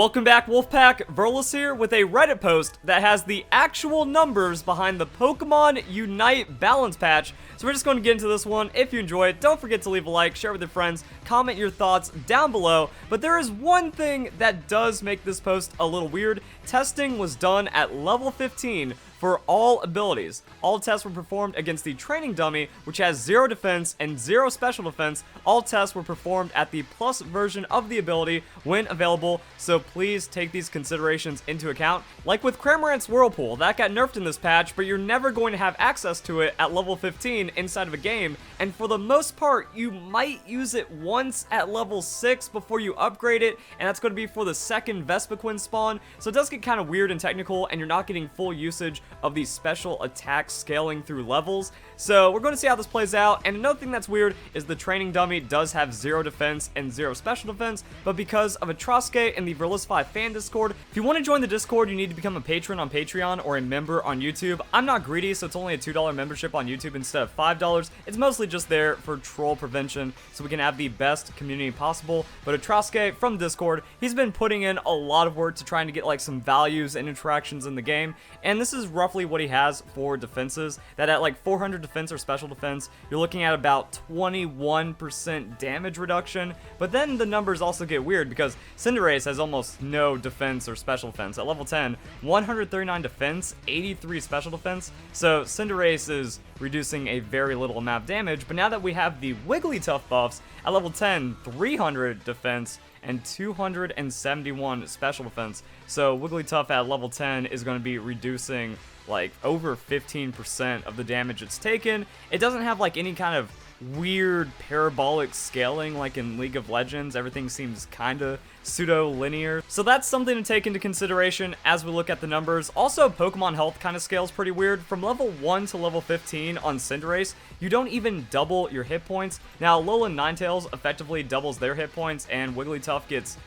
welcome back, Wolfpack. Verlis here with a Reddit post that has the actual numbers behind the Pokemon UNITEBalance patch. So we're just going to get into this one. If you enjoy it, don't forget to leave a like, share with your friends, comment your thoughts down below. But there is one thing that does make this post a little weird. Testing was done at level 15 for all abilities. All tests were performed against the training dummy, which has 0 defense and 0 special defense. All tests were performed at the plus version of the ability when available, so please take these considerations into account. Like with Cramorant's Whirlpool, that got nerfed in this patch, but you're never going to have access to it at level 15 inside of a game, and for the most part, you might use it once at level 6 before you upgrade it, and that's going to be for the second Vespiquen spawn, so it does get kind of weird and technical, and you're not getting full usage of these special attacks scaling through levels. So we're going to see how this plays out. And another thing that's weird is the training dummy does have 0 defense and 0 special defense, but because of Atroske in the Verlisify fan Discord, if you want to join the Discord, you need to become a patron on Patreon or a member on YouTube. I'm not greedy, so it's only a $2 membership on YouTube instead of $5. It's mostly just there for troll prevention, so we can have the best community possible. But Atroske from Discord, he's been putting in a lot of work to trying to get like some values and interactions in the game, and this is roughly what he has for defenses, that at like 400 defense or special defense, you're looking at about 21% damage reduction. But then the numbers also get weird because Cinderease has almost no defense or special defense. At level 10, 139 defense, 83 special defense, so Cinderease is reducing a very little amount of damage. But now that we have the Wigglytuff buffs, at level 10, 300 defense and 271 special defense. So Wigglytuff at level 10 is going to be reducing like over 15% of the damage it's taken. It doesn't have like any kind of weird parabolic scaling like in League of Legends. Everything seems kind of pseudo-linear. So that's something to take into consideration as we look at the numbers. Also, Pokemon health kind of scales pretty weird. From level 1 to level 15 on Cinderace, you don't even double your hit points. Now, Alolan Ninetales effectively doubles their hit points, and Wigglytuff gets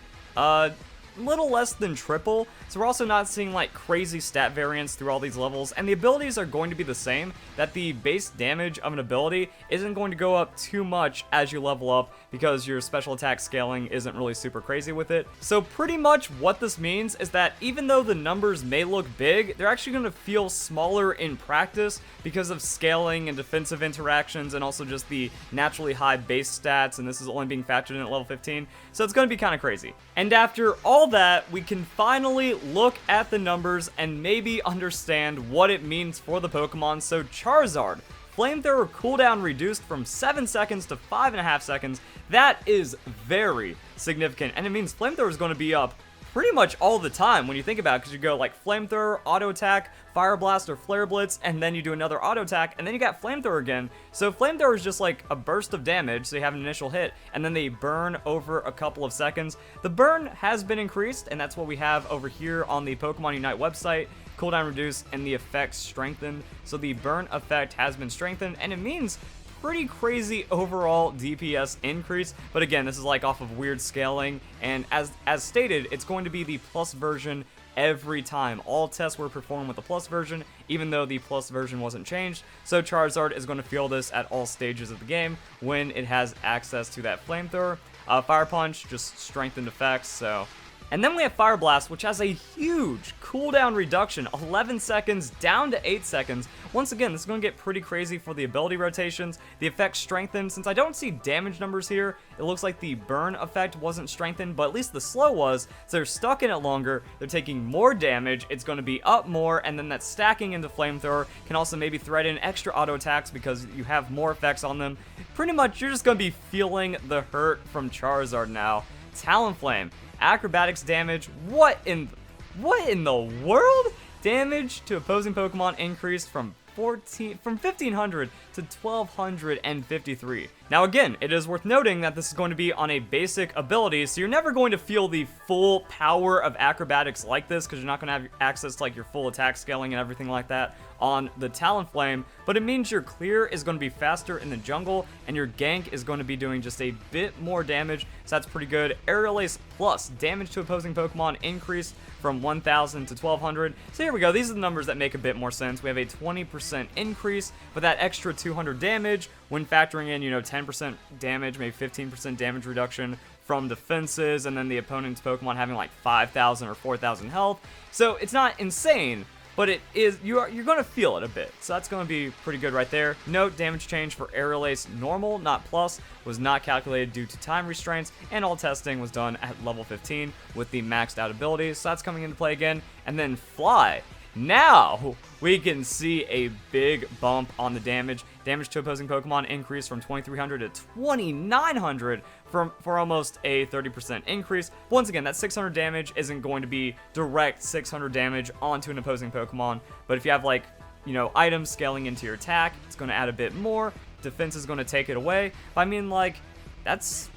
little less than triple, so we're also not seeing like crazy stat variance through all these levels, and the abilities are going to be the same, that the base damage of an ability isn't going to go up too much as you level up because your special attack scaling isn't really super crazy with it. So pretty much what this means is that even though the numbers may look big, they're actually going to feel smaller in practice because of scaling and defensive interactions and also just the naturally high base stats, and this is only being factored in at level 15, so it's going to be kind of crazy. And after all that, we can finally look at the numbers and maybe understand what it means for the Pokemon. So Charizard, Flamethrower cooldown reduced from 7 seconds to 5.5 seconds. That is very significant, and it means Flamethrower is going to be up pretty much all the time when you think about it, because you go like Flamethrower, Auto Attack, Fireblast, or Flare Blitz, and then you do another Auto Attack, and then you got Flamethrower again. So Flamethrower is just like a burst of damage, so you have an initial hit, and then they burn over a couple of seconds. The burn has been increased, and that's what we have over here on the Pokemon Unite website. Cooldown reduced and the effects strengthened. So the burn effect has been strengthened, and it means pretty crazy overall DPS increase. But again, this is like off of weird scaling, and as stated, it's going to be the plus version every time. All tests were performed with the plus version, even though the plus version wasn't changed. So Charizard is going to feel this at all stages of the game when it has access to that Flamethrower. Fire Punch, just strengthened effects, so. And then we have Fire Blast, which has a huge cooldown reduction, 11 seconds down to 8 seconds. Once again, this is going to get pretty crazy for the ability rotations. The effect strengthened. Since I don't see damage numbers here, it looks like the burn effect wasn't strengthened, but at least the slow was, so they're stuck in it longer, they're taking more damage, it's going to be up more, and then that stacking into Flamethrower can also maybe thread in extra auto attacks because you have more effects on them. Pretty much, you're just going to be feeling the hurt from Charizard now. Talonflame. Acrobatics damage, what in the world? Damage to opposing Pokemon increased from 1500 to 1253. Now again, it is worth noting that this is going to be on a basic ability, so you're never going to feel the full power of acrobatics like this, because you're not going to have access to like your full attack scaling and everything like that on the Talonflame, but it means your clear is going to be faster in the jungle, and your gank is going to be doing just a bit more damage, so that's pretty good. Aerial Ace Plus, damage to opposing Pokemon increased from 1000 to 1200. So here we go, these are the numbers that make a bit more sense. We have a 20% increase, but that extra 200 damage, when factoring in, 10% damage, maybe 15% damage reduction from defenses, and then the opponent's Pokemon having like 5,000 or 4,000 health. So it's not insane, but it is, you're going to feel it a bit. So that's going to be pretty good right there. Note, damage change for Aerial Ace normal, not plus, was not calculated due to time restraints, and all testing was done at level 15 with the maxed out abilities. So that's coming into play again. And then Fly. Now we can see a big bump on the damage. Damage to opposing Pokemon increased from 2,300 to 2,900 for almost a 30% increase. Once again, that 600 damage isn't going to be direct 600 damage onto an opposing Pokemon, but if you have like, you know, items scaling into your attack, it's going to add a bit more. Defense is going to take it away. But I mean, like, that's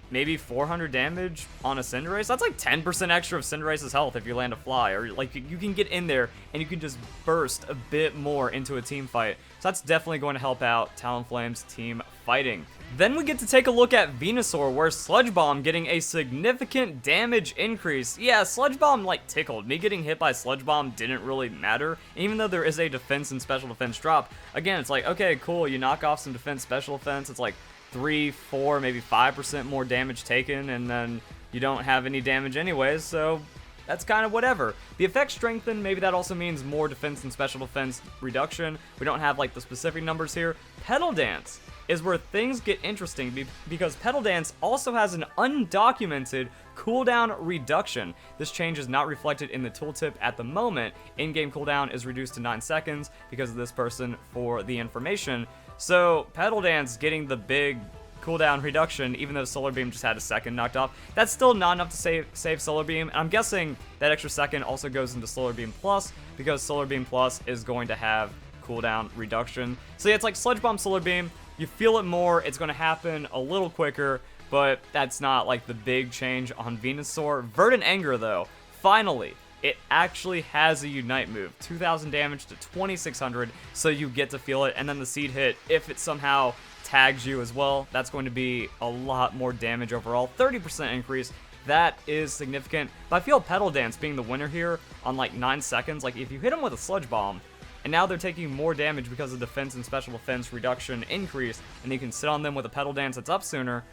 maybe 400 damage on a Cinderace. That's like 10% extra of Cinderace's health if you land a Fly, or like you can get in there and you can just burst a bit more into a team fight. So that's definitely going to help out Talonflame's team fighting. Then we get to take a look at Venusaur, where Sludge Bomb getting a significant damage increase. Yeah, Sludge Bomb like tickled. Me getting hit by Sludge Bomb didn't really matter, even though there is a defense and special defense drop. Again, it's like, okay, cool, you knock off some defense, special defense, it's like 3, 4, maybe 5% more damage taken, and then you don't have any damage anyways, so that's kind of whatever. The effect strengthened, maybe that also means more defense and special defense reduction. We don't have like the specific numbers here. Petal Dance is where things get interesting because Petal Dance also has an undocumented cooldown reduction. This change is not reflected in the tooltip at the moment. In-game cooldown is reduced to 9 seconds because of this person for the information. So Petal Dance getting the big cooldown reduction, even though Solar Beam just had a second knocked off, that's still not enough to save Solar Beam. And I'm guessing that extra second also goes into Solar Beam Plus, because Solar Beam Plus is going to have cooldown reduction. So yeah, it's like Sludge Bomb, Solar Beam. You feel it more, it's going to happen a little quicker, but that's not like the big change on Venusaur. Verdant Anger though, finally, it actually has a Unite move. 2,000 damage to 2,600, so you get to feel it. And then the Seed Hit, if it somehow tags you as well, that's going to be a lot more damage overall. 30% increase, that is significant. But I feel Petal Dance being the winner here on like 9 seconds. Like if you hit them with a Sludge Bomb, and now they're taking more damage because of defense and special defense reduction increase, and you can sit on them with a Petal Dance that's up sooner.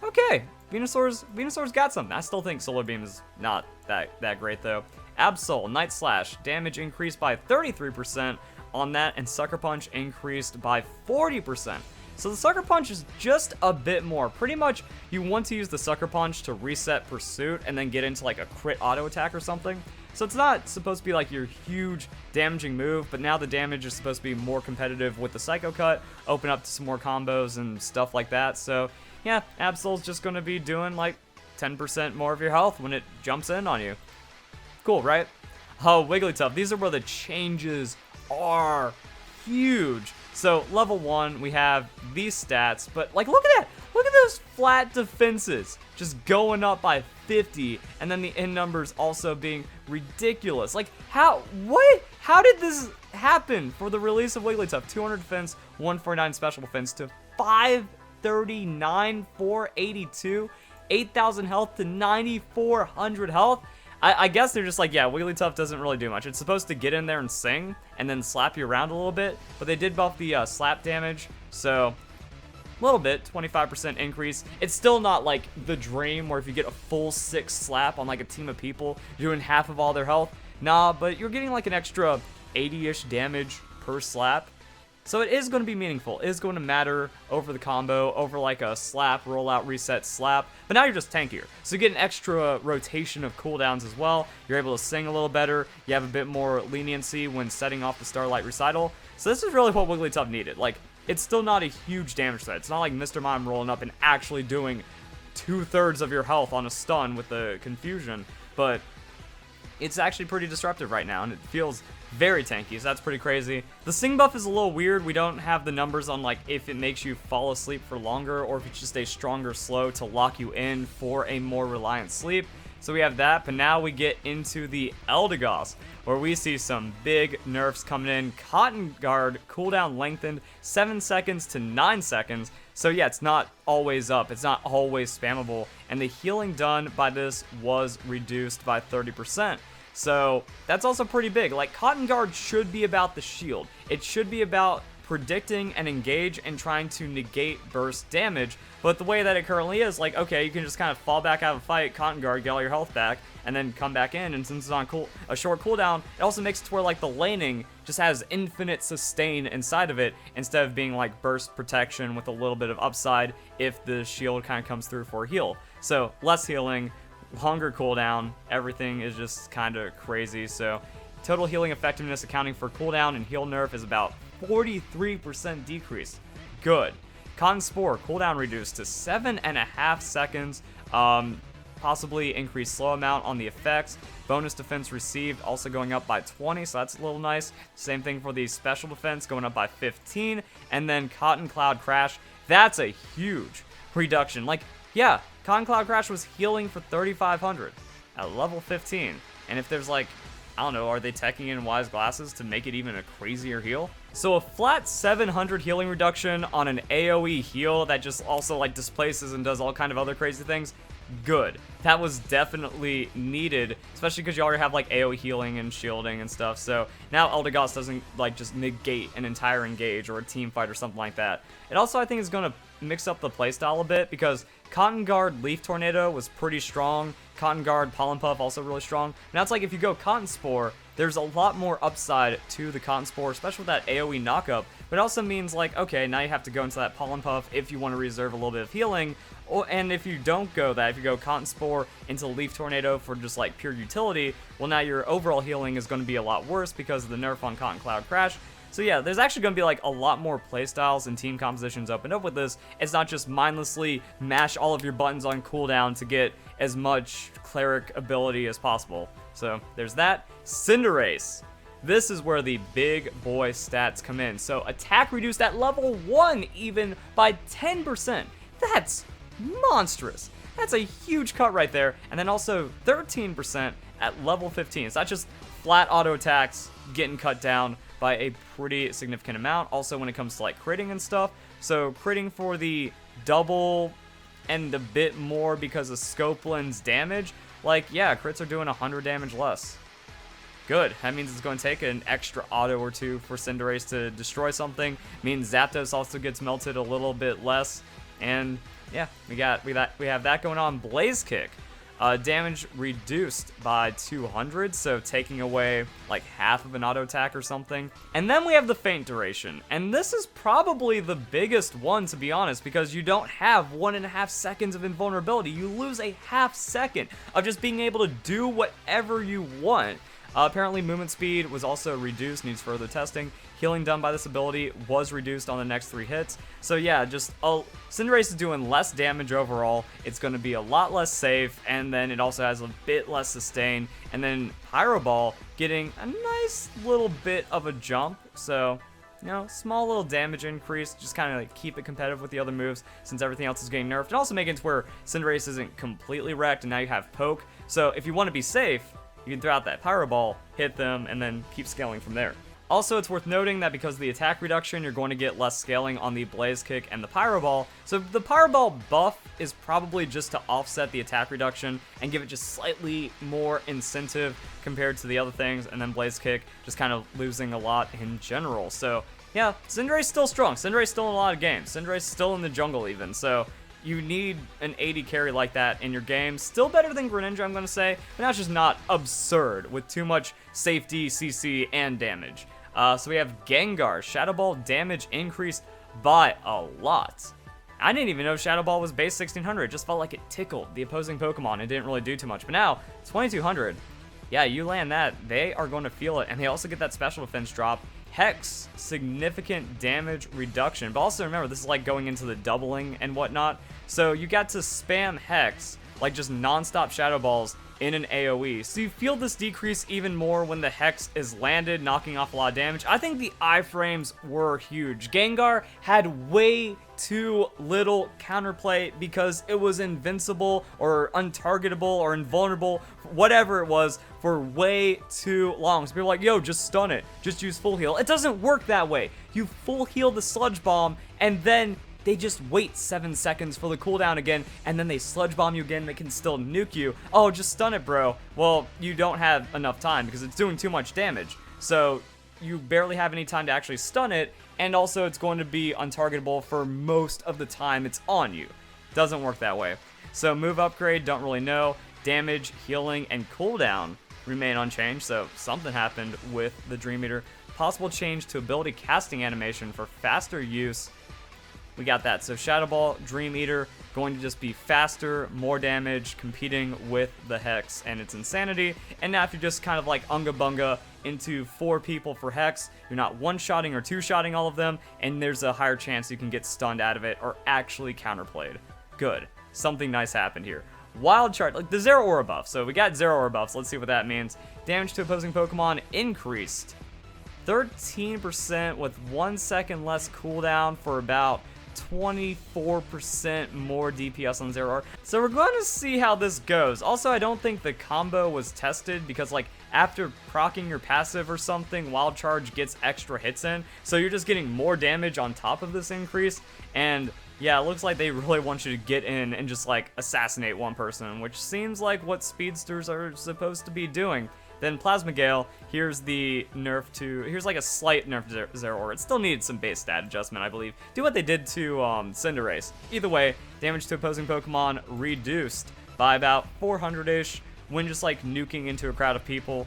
Okay, Venusaur's got something. I still think Solar Beam is not that great though. Absol, Night Slash, damage increased by 33% on that, and Sucker Punch increased by 40%. So the Sucker Punch is just a bit more. Pretty much, you want to use the Sucker Punch to reset Pursuit and then get into like a crit auto attack or something. So it's not supposed to be like your huge damaging move, but now the damage is supposed to be more competitive with the Psycho Cut, open up to some more combos and stuff like that. So yeah, Absol's just going to be doing like 10% more of your health when it jumps in on you. Cool, right? Oh, Wigglytuff. These are where the changes are huge. So level 1, we have these stats, but like look at that. Look at those flat defenses just going up by 50, and then the end numbers also being ridiculous. Like how did this happen for the release of Wigglytuff? 200 defense, 149 special defense to 539, 482, 8,000 health to 9,400 health. I guess they're just like, yeah, Wigglytuff doesn't really do much. It's supposed to get in there and sing, and then slap you around a little bit, but they did buff the slap damage, so a little bit, 25% increase. It's still not like the dream where if you get a full 6 slap on like a team of people, you're doing half of all their health. Nah, but you're getting like an extra 80-ish damage per slap. So it is going to be meaningful. It is going to matter over the combo, over like a slap, rollout, reset, slap. But now you're just tankier. So you get an extra rotation of cooldowns as well. You're able to sing a little better. You have a bit more leniency when setting off the Starlight Recital. So this is really what Wigglytuff needed. Like, it's still not a huge damage set. It's not like Mr. Mime rolling up and actually doing 2/3 of your health on a stun with the confusion. But it's actually pretty disruptive right now, and it feels very tanky, so that's pretty crazy. The Sing buff is a little weird. We don't have the numbers on like if it makes you fall asleep for longer or if it's just a stronger slow to lock you in for a more reliant sleep. So we have that, but now we get into the Eldegoss, where we see some big nerfs coming in. Cotton Guard cooldown lengthened 7 seconds to 9 seconds. So yeah, it's not always up. It's not always spammable. And the healing done by this was reduced by 30%. So that's also pretty big. Like, Cotton Guard should be about the shield. It should be about predicting an engage and trying to negate burst damage. But the way that it currently is, like, okay, you can just kind of fall back out of a fight, Cotton Guard, get all your health back, and then come back in, and since it's on a short cooldown, it also makes it to where, like, the laning just has infinite sustain inside of it, instead of being, like, burst protection with a little bit of upside if the shield kind of comes through for a heal. So, less healing, longer cooldown, everything is just kind of crazy. So, total healing effectiveness accounting for cooldown and heal nerf is about 43% decrease. Good. Cotton Spore, cooldown reduced to 7.5 seconds. Possibly increased slow amount on the effects. Bonus defense received also going up by 20, so that's a little nice. Same thing for the special defense going up by 15. And then Cotton Cloud Crash, that's a huge reduction. Like, yeah, Cotton Cloud Crash was healing for 3,500 at level 15. And if there's like, I don't know, are they teching in Wise Glasses to make it even a crazier heal? So a flat 700 healing reduction on an AoE heal that just also like displaces and does all kind of other crazy things, good. That was definitely needed, especially because you already have like AoE healing and shielding and stuff. So now Eldegoss doesn't like just negate an entire engage or a team fight or something like that. It also, I think, is going to mix up the playstyle a bit, because Cotton Guard Leaf Tornado was pretty strong. Cotton Guard Pollen Puff also really strong. Now it's like if you go Cotton Spore, there's a lot more upside to the Cotton Spore, especially with that AoE knockup. But it also means like, okay, now you have to go into that Pollen Puff if you want to reserve a little bit of healing. And if you don't go that, if you go Cotton Spore into Leaf Tornado for just like pure utility, well, now your overall healing is going to be a lot worse because of the nerf on Cotton Cloud Crash. So yeah, there's actually going to be like a lot more playstyles and team compositions opened up with this. It's not just mindlessly mash all of your buttons on cooldown to get as much cleric ability as possible. So there's that. Cinderease. This is where the big boy stats come in. So attack reduced at level 1 even by 10%. That's monstrous. That's a huge cut right there. And then also 13% at level 15. It's not just flat auto attacks getting cut down by a pretty significant amount. Also when it comes to like critting and stuff. So critting for the double and a bit more because of Scopeland's damage. Like, yeah, crits are doing 100 damage less. Good. That means it's going to take an extra auto or two for Cinderease to destroy something. Means Zapdos also gets melted a little bit less. And yeah, we have that going on. Blaze Kick. Damage reduced by 200, so taking away like half of an auto attack or something. And then we have the feint duration, and this is probably the biggest one, to be honest, because you don't have 1.5 seconds of invulnerability. You lose a half second of just being able to do whatever you want. Apparently movement speed was also reduced, needs further testing. Healing done by this ability was reduced on the next 3 hits. So yeah, just Cinderease is doing less damage overall. It's going to be a lot less safe, and then it also has a bit less sustain. And then Pyro Ball getting a nice little bit of a jump. So, you know, small little damage increase, just kind of like keep it competitive with the other moves since everything else is getting nerfed. And also making it to where Cinderease isn't completely wrecked, and now you have Poke. So if you want to be safe, you can throw out that Pyro Ball, hit them, and then keep scaling from there. Also, it's worth noting that because of the attack reduction, you're going to get less scaling on the Blaze Kick and the Pyro Ball. So the Pyro Ball buff is probably just to offset the attack reduction and give it just slightly more incentive compared to the other things. And then Blaze Kick just kind of losing a lot in general. So yeah, Cinderease still strong. Cinderease still in a lot of games. Cinderease still in the jungle even. So you need an 80 carry like that in your game. Still better than Greninja, I'm going to say, but now it's just not absurd with too much safety, CC, and damage. So we have Gengar. Shadow Ball damage increased by a lot. I didn't even know Shadow Ball was base 1600. It just felt like it tickled the opposing Pokemon. It didn't really do too much. But now, 2200. Yeah, you land that, they are going to feel it. And they also get that special defense drop. Hex, significant damage reduction. But also remember, this is like going into the doubling and whatnot. So you got to spam Hex, like just non-stop Shadow Balls in an AoE. So you feel this decrease even more when the Hex is landed, knocking off a lot of damage. I think the iframes were huge. Gengar had way too little counterplay because it was invincible or untargetable or invulnerable, whatever it was, for way too long. So people are like, yo, just stun it. Just use full heal. It doesn't work that way. You full heal the Sludge Bomb, and then they just wait 7 seconds for the cooldown again, and then they Sludge Bomb you again. They can still nuke you. Oh, just stun it, bro. Well, you don't have enough time because it's doing too much damage. So you barely have any time to actually stun it, and also it's going to be untargetable for most of the time it's on you. Doesn't work that way. So move upgrade, don't really know. Damage, healing, and cooldown remain unchanged, so something happened with the Dream Eater. Possible change to ability casting animation for faster use. We got that. So Shadow Ball, Dream Eater, going to just be faster, more damage, competing with the Hex and its Insanity. And now if you're just kind of like Unga Bunga into 4 people for Hex, you're not one-shotting or two-shotting all of them, and there's a higher chance you can get stunned out of it or actually counterplayed. Good. Something nice happened here. Wild Charge, like the 0 aura buff. So we got 0 aura buffs. Let's see what that means. Damage to opposing Pokemon increased 13% with 1 second less cooldown for about 24% more DPS on 0 aura. So we're going to see how this goes. Also, I don't think the combo was tested because like after proccing your passive or something, Wild Charge gets extra hits in. So you're just getting more damage on top of this increase. And yeah, it looks like they really want you to get in and just like assassinate one person, which seems like what speedsters are supposed to be doing. Then Plasma Gale, here's the nerf to, here's like a slight nerf to 0 aura. It still needed some base stat adjustment, I believe. Do what they did to Cinderease. Either way, damage to opposing Pokemon reduced by about 400-ish when just like nuking into a crowd of people.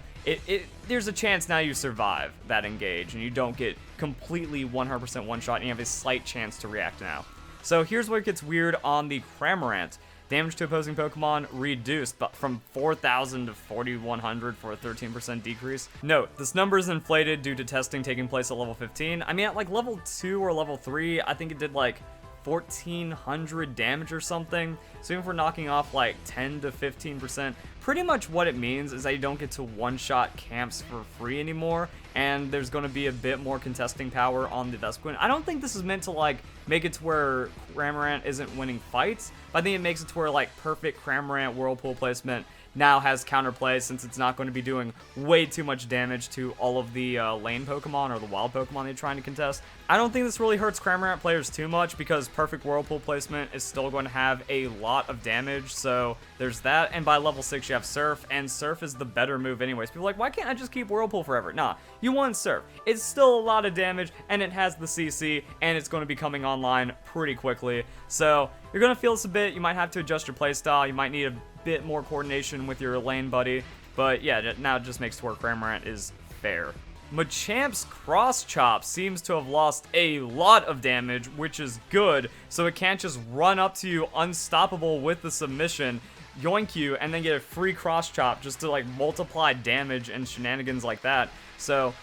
There's a chance now you survive that engage and you don't get completely 100% one-shot and you have a slight chance to react now. So here's where it gets weird on the Cramorant. Damage to opposing Pokemon reduced from 4,000 to 4,100 for a 13% decrease. Note, this number is inflated due to testing taking place at level 15. I mean, at like level 2 or level 3, I think it did like 1,400 damage or something. So even if we're knocking off like 10 to 15%, pretty much what it means is that you don't get to one-shot camps for free anymore, and there's going to be a bit more contesting power on the Vespiquen. I don't think this is meant to like make it to where Cramorant isn't winning fights, but I think it makes it to where like perfect Cramorant Whirlpool placement now has counterplay since it's not going to be doing way too much damage to all of the lane Pokemon or the wild Pokemon they're trying to contest. I don't think this really hurts Cramorant players too much because perfect Whirlpool placement is still going to have a lot of damage, so there's that. And by level 6 you have Surf, and Surf is the better move anyways. People are like, why can't I just keep Whirlpool forever? Nah, you want Surf. It's still a lot of damage, and it has the CC, and it's going to be coming online pretty quickly. So you're going to feel this a bit. You might have to adjust your playstyle. You might need a bit more coordination with your lane buddy, but yeah, now it just makes it where Cramorant is fair. Machamp's Cross Chop seems to have lost a lot of damage, which is good, so it can't just run up to you unstoppable with the submission, yoink you, and then get a free Cross Chop just to like multiply damage and shenanigans like that. So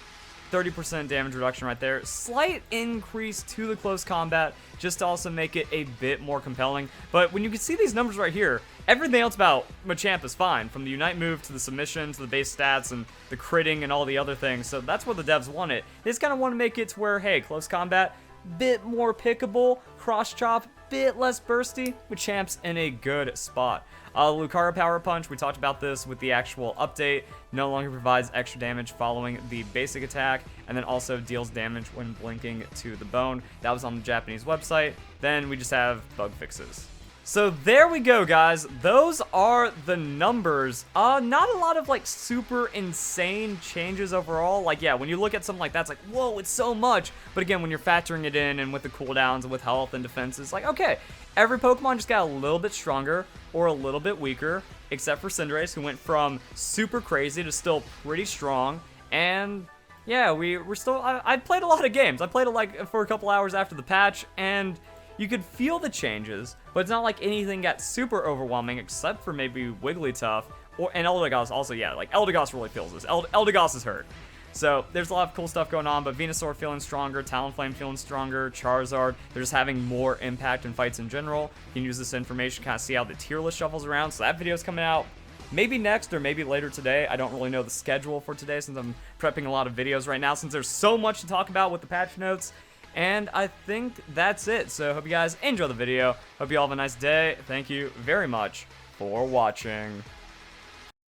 30% damage reduction right there. Slight increase to the close combat just to also make it a bit more compelling. But when you can see these numbers right here, everything else about Machamp is fine. From the Unite move to the submission to the base stats and the critting and all the other things. So that's what the devs want it. They just kind of want to make it to where, hey, close combat, bit more pickable, cross chop, bit less bursty. Machamp's in a good spot. Lucario Power Punch, we talked about this with the actual update, no longer provides extra damage following the basic attack, and then also deals damage when blinking to the bone. That was on the Japanese website. Then we just have bug fixes. So there we go, guys. Those are the numbers. Not a lot of like super insane changes overall. Like, yeah, when you look at something like that, it's like, whoa, it's so much. But again, when you're factoring it in and with the cooldowns and with health and defense, it's like, okay, every Pokemon just got a little bit stronger or a little bit weaker, except for Cinderease, who went from super crazy to still pretty strong. And yeah, we're still, I played a lot of games. I played it like for a couple hours after the patch, and you could feel the changes, but it's not like anything got super overwhelming except for maybe Wigglytuff, and Eldegoss also, yeah, like Eldegoss really feels this. Eldegoss is hurt. So there's a lot of cool stuff going on, but Venusaur feeling stronger, Talonflame feeling stronger, Charizard, they're just having more impact in fights in general. You can use this information to kind of see how the tier list shuffles around, so that video's coming out maybe next or maybe later today. I don't really know the schedule for today since I'm prepping a lot of videos right now since there's so much to talk about with the patch notes. And I think that's it. So hope you guys enjoy the video. Hope you all have a nice day. Thank you very much for watching.